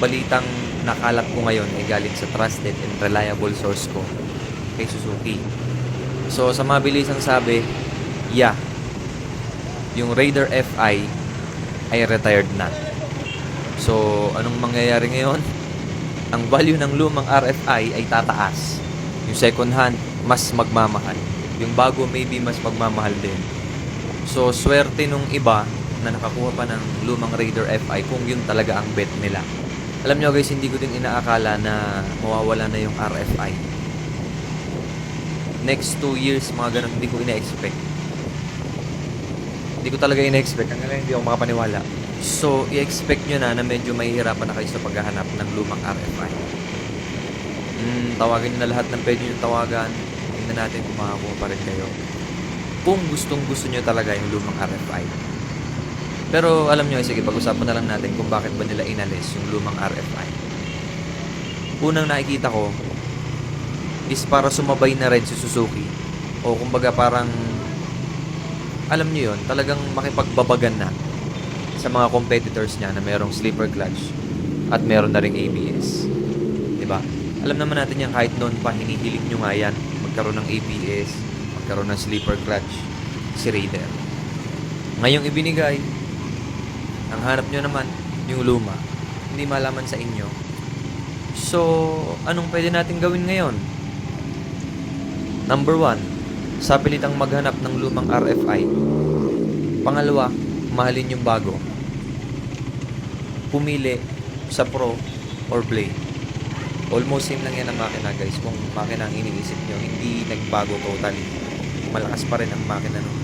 Balitang nakalat ko ngayon ay galing sa trusted and reliable source ko kay Suzuki. So, sa mabilisang sabi, yeah, yung Raider FI ay retired na. So, anong mangyayari ngayon? Ang value ng lumang RFI ay tataas. Yung second hand, mas magmamahal. Yung bago, maybe mas magmamahal din. So, swerte nung iba na nakakuha pa ng lumang Raider FI kung yun talaga ang bet nila. Alam nyo guys, hindi ko din inaakala na mawawala na yung RFI. Next 2 years, mga ganun, hindi ko ina-expect. Hindi ko talaga ina-expect. Hanggang ngayon, hindi ako makapaniwala. So, i-expect nyo na medyo mahihirapan na kayo sa paghahanap ng lumang RFI. Tawagin nyo na lahat ng pwede nyo tawagan. Tingnan natin kung makakuha pa rin kayo. Kung gustong-gusto nyo talaga yung lumang RFI. Pero alam nyo, sige, pag-usapan na lang natin kung bakit ba nila inalis yung lumang RFI. Unang nakikita ko is para sumabay na rin si Suzuki. O kumbaga parang, alam nyo yun, talagang makipagbabagan na sa mga competitors niya na merong sleeper clutch at meron na ring ABS. Diba? Alam naman natin yan, kahit noon pa, hinihilig nyo nga yan. Magkaroon ng ABS, magkaroon ng sleeper clutch, si Raider. Ngayong ibinigay, ang hanap nyo naman, yung luma. Hindi malaman sa inyo. So, anong pwede natin gawin ngayon? Number 1, sa pilitang maghanap ng lumang RFI. Pangalawa, mahalin yung bago. Pumili sa Pro or Blade. Almost same lang yan ang makina guys. Kung makina ang iniisip nyo, hindi nagbago totally. Malakas pa rin ang makina ng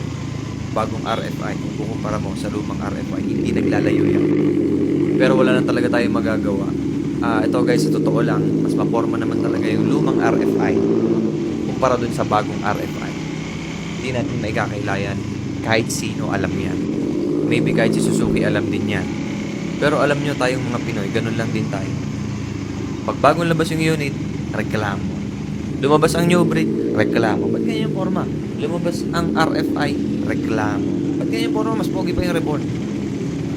bagong RFI. Kung kukumpara mo sa lumang RFI, hindi naglalayo yan. Pero wala na talaga tayong magagawa. Ito guys, sa totoo lang, mas maporma naman talaga yung lumang RFI kumpara dun sa bagong RFI. Hindi natin maikakailayan. Kahit sino alam yan. Maybe kahit si Suzuki alam din yan. Pero alam nyo tayong mga Pinoy, ganun lang din tayo. Pag bagong labas yung unit, reklamo. Lumabas ang new breed, reklamo. Ba't ganyan yung forma? Lumabas ang RFI, reklamo. Ba't ganyan yung forma? Mas pogi pa yung reborn.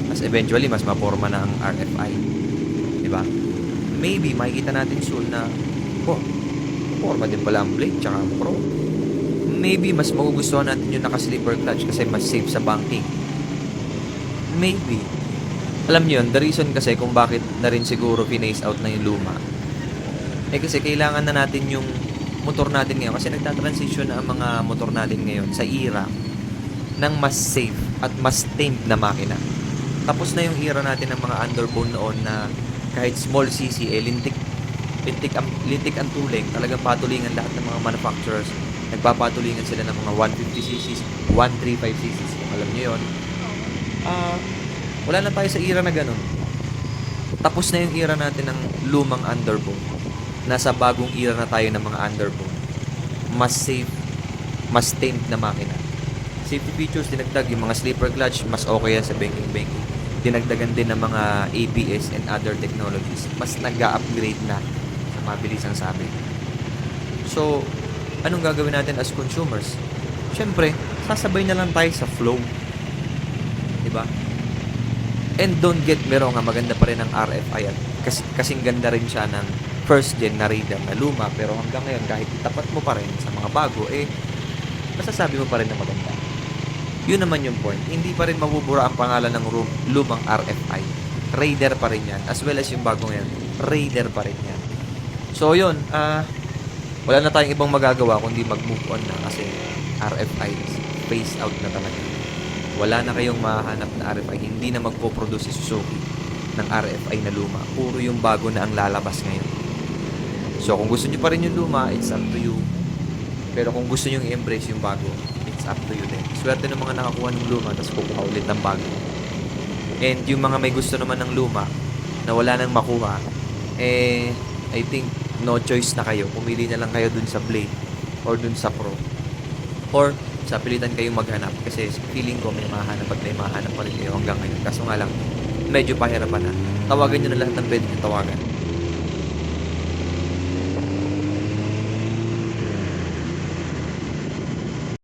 Mas eventually, mas maporma na ang RFI. Diba? Maybe, makikita natin soon na, forma din pala ang Blade, tsaka ang Pro. Maybe, mas magugustuhan natin yung naka-sleeper clutch kasi mas safe sa banking. Maybe. Alam niyo yun, the reason kasi kung bakit na rin siguro pinace out na yung luma. Kasi kailangan na natin yung motor natin ngayon. Kasi nagtatransition na ang mga motor natin ngayon sa era ng mas safe at mas tamed na makina. Tapos na yung era natin ng mga underbone noon na kahit small cc, lintik ang tuling. Talagang patulingan lahat ng mga manufacturers. Nagpapatulingan sila ng mga 150cc, 135cc. Kung alam niyo yun. Wala na tayo sa era na ganun. Tapos na yung era natin ng lumang underbone. Nasa bagong era na tayo ng mga underbone. Mas safe, mas tamed na makina. Safety features, dinagdag yung mga sleeper clutch, mas okay yan sa banking. Dinagdagan din ng mga ABS and other technologies. Mas nag-upgrade na sa mabilisang sabi. So, anong gagawin natin as consumers? Siyempre, sasabay na lang tayo sa flow. Diba? And don't get me wrong, maganda pa rin ang RFI at kasing ganda rin siya ng first gen na Raider na luma, pero hanggang ngayon kahit itapat mo pa rin sa mga bago, masasabi mo pa rin na maganda. Yun naman yung point. Hindi pa rin mabubura ang pangalan ng lumang RFI. Raider pa rin yan. As well as yung bagong yan, Raider pa rin yan. So yun, wala na tayong ibang magagawa kundi mag-move on na kasi RFI is phased out na talaga. Wala na kayong mahanap na RFI. Hindi na magpo-produce si Suzuki ng RFI na luma. Puro yung bago na ang lalabas ngayon. So, kung gusto nyo pa rin yung luma, it's up to you. Pero kung gusto nyo i-embrace yung bago, it's up to you din. Swerte ng mga nakakuha ng luma, tapos kukuha ulit ng bago. And yung mga may gusto naman ng luma, na wala nang makuha, I think, no choice na kayo. Pumili na lang kayo dun sa Blade, or dun sa Pro. Or, sa pilitan kayong maghanap kasi feeling ko may mahanap at may mahanap pa rin kayo hanggang ngayon. Kaso nga lang, medyo pahirapan na. Tawagan nyo na lahat ng pwede nyo tawagan.